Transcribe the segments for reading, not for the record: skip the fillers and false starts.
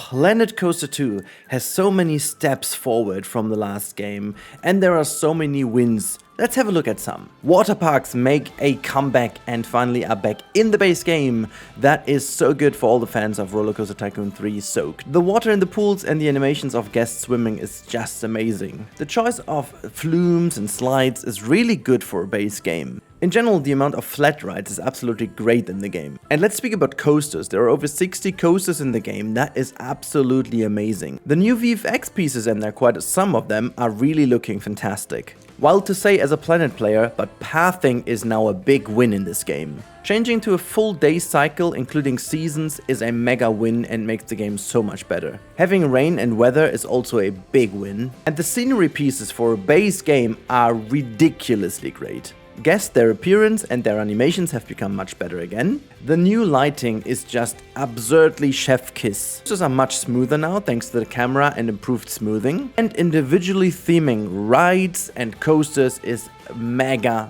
Planet Coaster 2 has so many steps forward from the last game, and there are so many wins. Let's have a look at some. Water parks make a comeback and finally are back in the base game. That is so good for all the fans of Roller Coaster Tycoon 3 Soaked. The water in the pools and the animations of guests swimming is just amazing. The choice of flumes and slides is really good for a base game. In general, the amount of flat rides is absolutely great in the game. And let's speak about coasters. There are over 60 coasters in the game. That is absolutely amazing. The new VFX pieces, and there are quite some of them, are really looking fantastic. Wild to say as a Planet player, but pathing is now a big win in this game. Changing to a full day cycle, including seasons, is a mega win and makes the game so much better. Having rain and weather is also a big win. And the scenery pieces for a base game are ridiculously great. Guess their appearance and their animations have become much better again. The new lighting is just absurdly chef kiss. Pictures are much smoother now thanks to the camera and improved smoothing. And individually theming rides and coasters is mega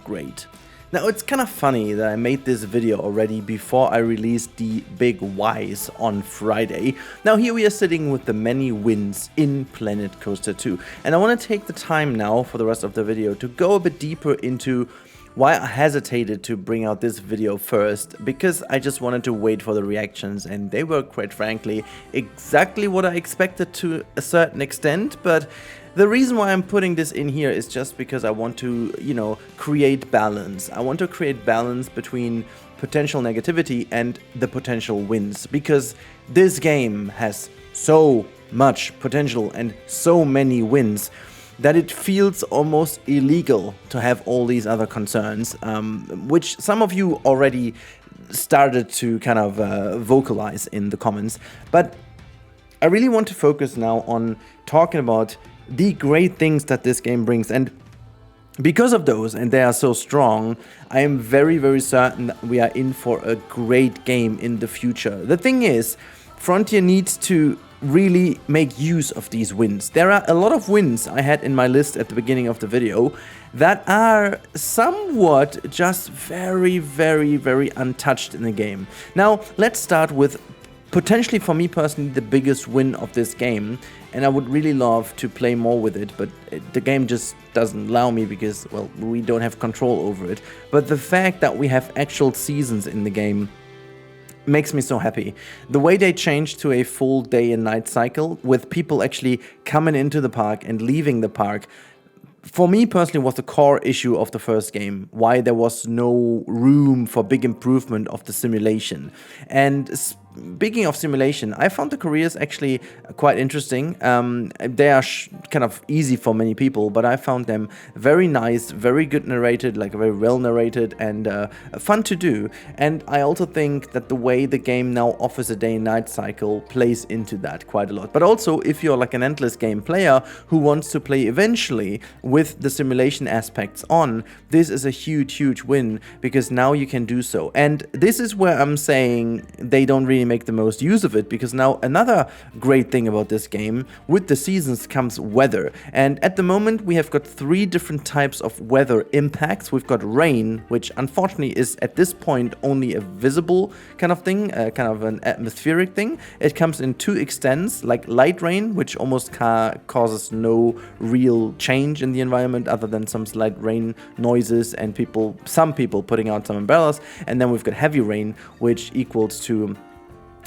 great. Now it's kind of funny that I made this video already before I released the big whys on Friday. Now here we are sitting with the many wins in Planet Coaster 2. And I want to take the time now for the rest of the video to go a bit deeper into why I hesitated to bring out this video first, because I just wanted to wait for the reactions, and they were, quite frankly, exactly what I expected to a certain extent. But the reason why I'm putting this in here is just because I want to, create balance. I want to create balance between potential negativity and the potential wins, because this game has so much potential and so many wins that it feels almost illegal to have all these other concerns, which some of you already started to kind of vocalize in the comments. But I really want to focus now on talking about the great things that this game brings, and because of those, and they are so strong, I am very certain that we are in for a great game in the future. The thing is, Frontier needs to really make use of these wins. There are a lot of wins I had in my list at the beginning of the video that are somewhat just very untouched in the game. Now, let's start with potentially, for me personally, the biggest win of this game, and I would really love to play more with it, but the game just doesn't allow me because, well, we don't have control over it. But the fact that we have actual seasons in the game makes me so happy. The way they changed to a full day and night cycle with people actually coming into the park and leaving the park, for me personally, was the core issue of the first game, why there was no room for big improvement of the simulation. And speaking of simulation, I found the careers actually quite interesting. They are kind of easy for many people, but I found them very nice, very good narrated, like very well narrated, and fun to do. And I also think that the way the game now offers a day and night cycle plays into that quite a lot. But also, if you're like an endless game player who wants to play eventually with the simulation aspects on, this is a huge win, because now you can do so. And this is where I'm saying they don't really make the most use of it, because now another great thing about this game, with the seasons comes weather. And at the moment we have got 3 different types of weather impacts. We've got rain, which unfortunately is at this point only a visible kind of thing, kind of an atmospheric thing. It comes in 2 extents, like light rain, which almost causes no real change in the environment other than some slight rain noises and some people putting out some umbrellas. And then we've got heavy rain, which equals to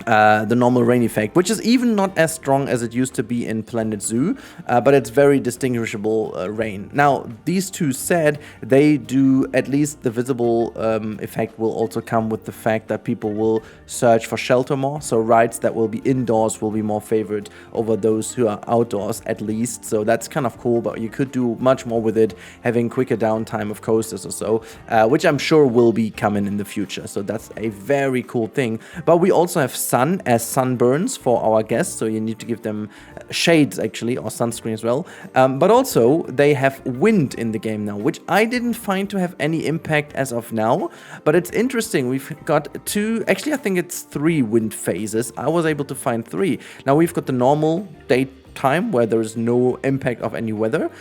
the normal rain effect, which is even not as strong as it used to be in Planet Zoo, but it's very distinguishable rain. Now, these two said, they do at least the visible effect will also come with the fact that people will search for shelter more, so rides that will be indoors will be more favored over those who are outdoors at least, so that's kind of cool. But you could do much more with it, having quicker downtime of coasters or so, which I'm sure will be coming in the future, so that's a very cool thing. But we also have sun as sunburns for our guests, so you need to give them shades actually, or sunscreen as well. But also they have wind in the game now, which I didn't find to have any impact as of now, but it's interesting. We've got 2, actually I think it's 3 wind phases. I was able to find 3. Now we've got the normal daytime where there is no impact of any weather.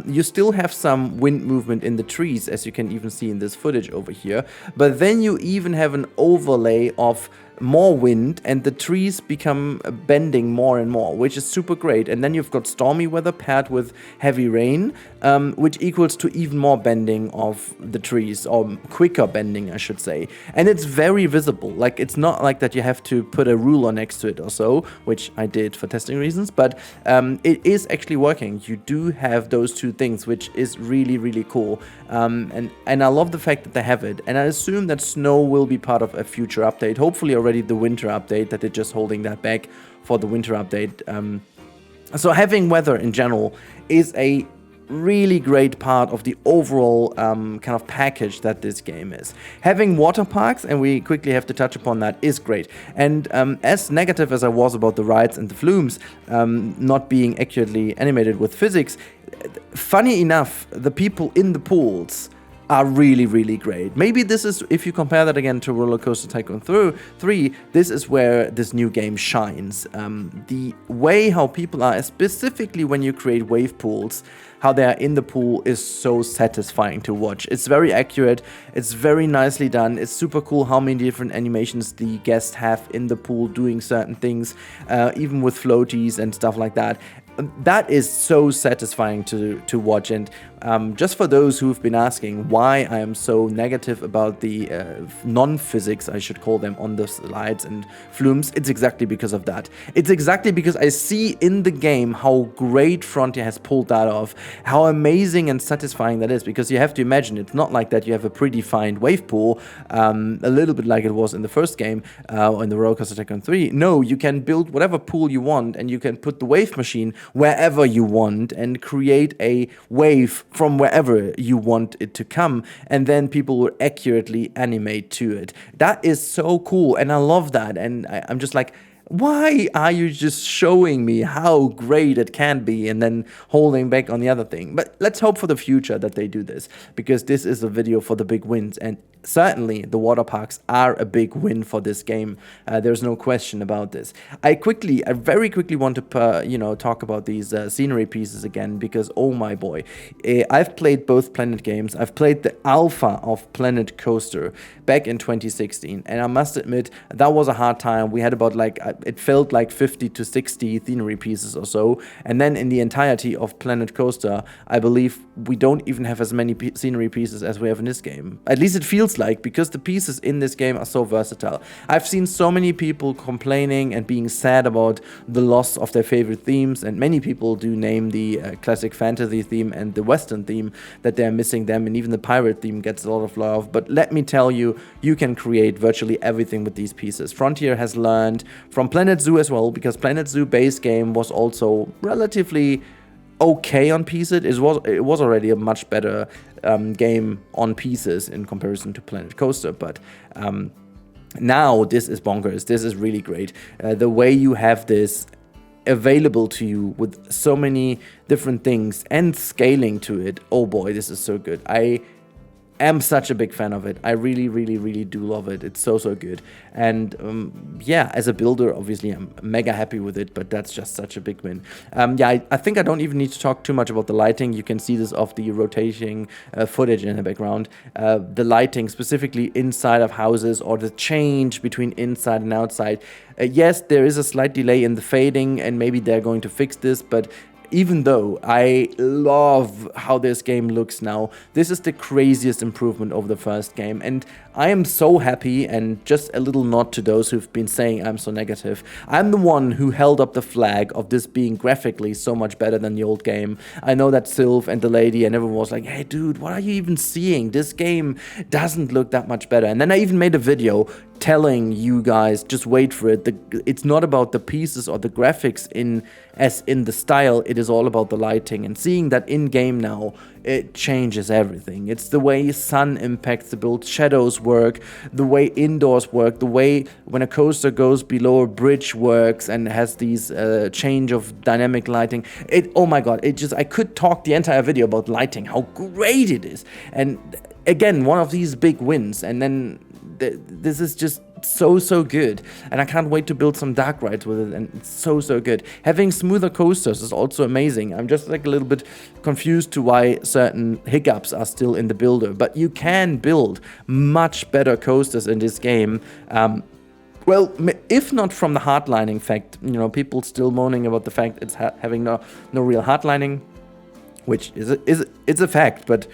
You still have some wind movement in the trees, as you can even see in this footage over here, but then you even have an overlay of more wind and the trees become bending more and more, which is super great. And then you've got stormy weather paired with heavy rain, which equals to even more bending of the trees, or quicker bending, I should say. And it's very visible. Like, it's not like that you have to put a ruler next to it or so, which I did for testing reasons, but it is actually working. You do have those two things, which is really, really cool. And I love the fact that they have it. And I assume that snow will be part of a future update, hopefully already the winter update, that they're just holding that back for the winter update. So having weather in general is a really great part of the overall kind of package that this game is. Having water parks, and we quickly have to touch upon that, is great. And as negative as I was about the rides and the flumes not being accurately animated with physics, funny enough, the people in the pools are really, really great. Maybe this is, if you compare that again to Roller Coaster Tycoon 3, this is where this new game shines. The way how people are, specifically when you create wave pools, how they are in the pool is so satisfying to watch. It's very accurate, it's very nicely done, it's super cool how many different animations the guests have in the pool doing certain things, even with floaties and stuff like that. That is so satisfying to watch. And just for those who've been asking why I am so negative about the non-physics, I should call them, on the slides and flumes, it's exactly because of that. It's exactly because I see in the game how great Frontier has pulled that off, how amazing and satisfying that is, because you have to imagine, it's not like that you have a predefined wave pool, a little bit like it was in the first game, in the Roller Coaster Tycoon 3. No, you can build whatever pool you want, and you can put the wave machine wherever you want and create a wave from wherever you want it to come, and then people will accurately animate to it. That is so cool, and I love that. And I'm just like, why are you just showing me how great it can be and then holding back on the other thing? But let's hope for the future that they do this, because this is a video for the big wins, and certainly the water parks are a big win for this game. There's no question about this. I very quickly want to talk about these scenery pieces again, because oh my boy, I've played both Planet games. I've played the alpha of Planet Coaster back in 2016, and I must admit that was a hard time. We had about, like, it felt like 50 to 60 scenery pieces or so, and then in the entirety of Planet Coaster, I believe we don't even have as many scenery pieces as we have in this game. At least it feels like, because the pieces in this game are so versatile. I've seen so many people complaining and being sad about the loss of their favorite themes, and many people do name the classic fantasy theme and the western theme that they're missing them, and even the pirate theme gets a lot of love. But let me tell you, you can create virtually everything with these pieces. Frontier has learned from Planet Zoo as well, because Planet Zoo base game was also relatively okay on pieces. It was already a much better game on pieces in comparison to Planet Coaster, but now this is bonkers. This is really great. The way you have this available to you with so many different things and scaling to it, oh boy, this is so good. I am such a big fan of it. I really, really, really do love it. It's so, so good. And yeah, as a builder, obviously, I'm mega happy with it, but that's just such a big win. Yeah, I think I don't even need to talk too much about the lighting. You can see this off the rotating footage in the background. The lighting, specifically inside of houses, or the change between inside and outside. Yes, there is a slight delay in the fading, and maybe they're going to fix this, but even though I love how this game looks now, this is the craziest improvement over the first game, and I am so happy. And just a little nod to those who've been saying I'm so negative. I'm the one who held up the flag of this being graphically so much better than the old game. I know that Sylph and the lady and everyone was like, hey dude, what are you even seeing? This game doesn't look that much better. And then I even made a video telling you guys, just wait for it. It's not about the pieces or the graphics in the style, it is all about the lighting. And seeing that in game now, it changes everything. It's the way sun impacts the build, shadows work, the way indoors work, the way when a coaster goes below a bridge works and has these change of dynamic lighting. Oh my god, I could talk the entire video about lighting, how great it is. And again, one of these big wins. And then this is just so good, and I can't wait to build some dark rides with it, and it's so good. Having smoother coasters is also amazing. I'm just like a little bit confused to why certain hiccups are still in the builder, but you can build much better coasters in this game. Well, if not from the hardlining fact, you know, people still moaning about the fact it's having no real hardlining, which it's a fact, but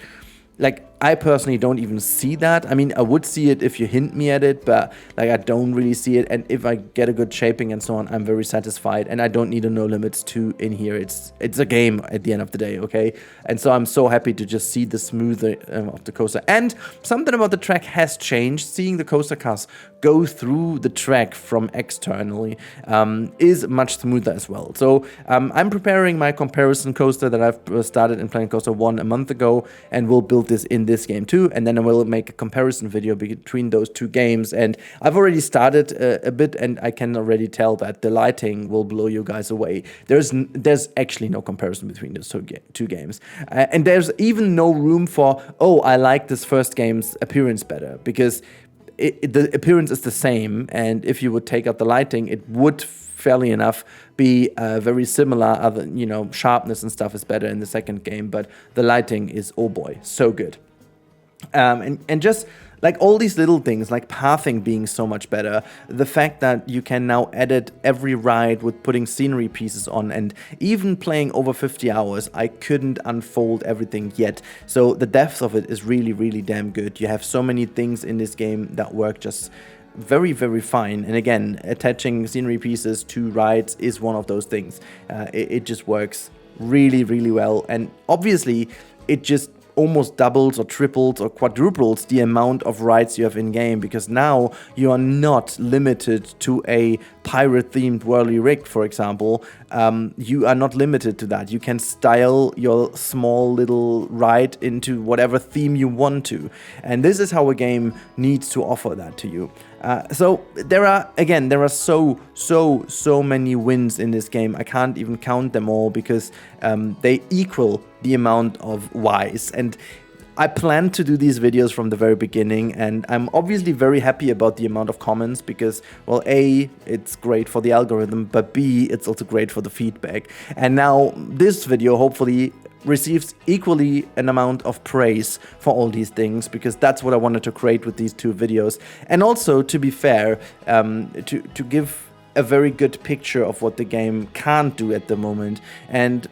like I personally don't even see that. I mean, I would see it if you hint me at it, but like I don't really see it. And if I get a good shaping and so on, I'm very satisfied. And I don't need a no limits 2 in here. It's a game at the end of the day, okay? And so I'm so happy to just see the smooth of the coaster. And something about the track has changed. Seeing the coaster cars go through the track from externally is much smoother as well. So I'm preparing my comparison coaster that I've started in Planet Coaster 1 a month ago, and we'll build this in this game too, and then I will make a comparison video between those 2 games. And I've already started a bit, and I can already tell that the lighting will blow you guys away. There's actually no comparison between those two games, and there's even no room for, oh, I like this first game's appearance better, because the appearance is the same, and if you would take out the lighting, it would fairly enough be very similar. Other, you know, sharpness and stuff is better in the second game, but the lighting is, oh boy, so good. And just like all these little things, like pathing being so much better, the fact that you can now edit every ride with putting scenery pieces on, and even playing over 50 hours, I couldn't unfold everything yet. So the depth of it is really, really damn good. You have so many things in this game that work just very, very fine. And again, attaching scenery pieces to rides is one of those things. It just works really, really well. And obviously, it just almost doubles or triples or quadruples the amount of rides you have in game, because now you are not limited to a pirate themed whirly rig, for example. You are not limited to that. You can style your small little ride into whatever theme you want to, and this is how a game needs to offer that to you. So there are so many wins in this game. I can't even count them all, because they equal the amount of whys. And I planned to do these videos from the very beginning, and I'm obviously very happy about the amount of comments, because, well, A, it's great for the algorithm, but B, it's also great for the feedback. And now this video hopefully receives equally an amount of praise for all these things, because that's what I wanted to create with these 2 videos. And also, to be fair, to give a very good picture of what the game can't do at the moment. And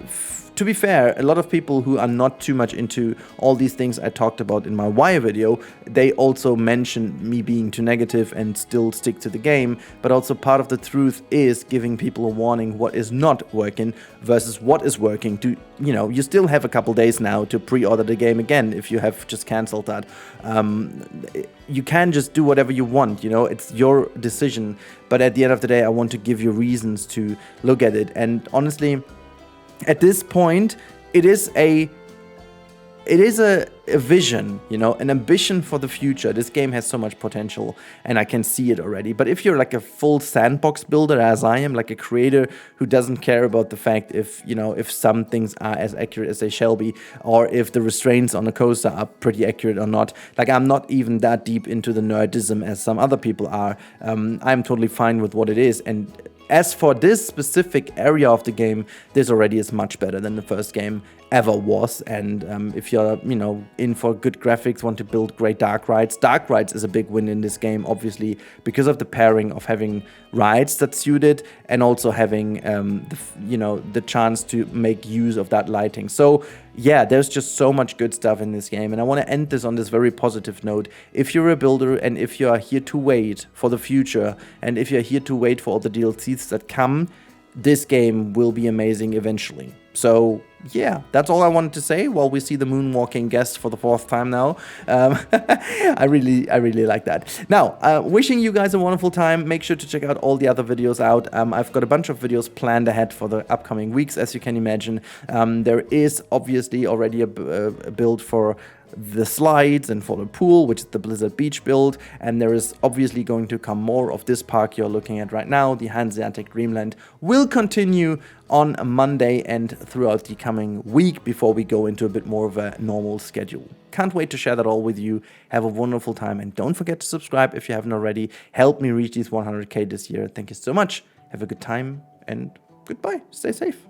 to be fair, a lot of people who are not too much into all these things I talked about in my Why video, they also mention me being too negative and still stick to the game. But also part of the truth is giving people a warning what is not working versus what is working. To, you know, you still have a couple days now to pre-order the game again if you have just cancelled that. You can just do whatever you want, you know, it's your decision. But at the end of the day, I want to give you reasons to look at it. And honestly, at this point, it is a vision, you know, an ambition for the future. This game has so much potential, and I can see it already. But if you're like a full sandbox builder, as I am, like a creator who doesn't care about the fact if, you know, if some things are as accurate as they shall be, or if the restraints on a coaster are pretty accurate or not, like I'm not even that deep into the nerdism as some other people are. I'm totally fine with what it is. And as for this specific area of the game, this already is much better than the first game ever was. And if you're, you know, in for good graphics, want to build great dark rides is a big win in this game, obviously, because of the pairing of having rides that suit it, and also having the chance to make use of that lighting. So yeah, there's just so much good stuff in this game, and I want to end this on this very positive note. If you're a builder, and if you are here to wait for the future, and if you're here to wait for all the DLCs that come, this game will be amazing eventually. So yeah, that's all I wanted to say while we see the moonwalking guest for the 4th time now. I really like that. Now, wishing you guys a wonderful time. Make sure to check out all the other videos out. I've got a bunch of videos planned ahead for the upcoming weeks, as you can imagine. There is obviously already a build for the slides and for the pool, which is the Blizzard Beach build, and there is obviously going to come more of this park you're looking at right now. The Hanseatic Dreamland will continue on a Monday and throughout the coming week before we go into a bit more of a normal schedule. Can't wait to share that all with you. Have a wonderful time, and don't forget to subscribe if you haven't already. Help me reach these 100K this year. Thank you so much. Have a good time, and goodbye. Stay safe.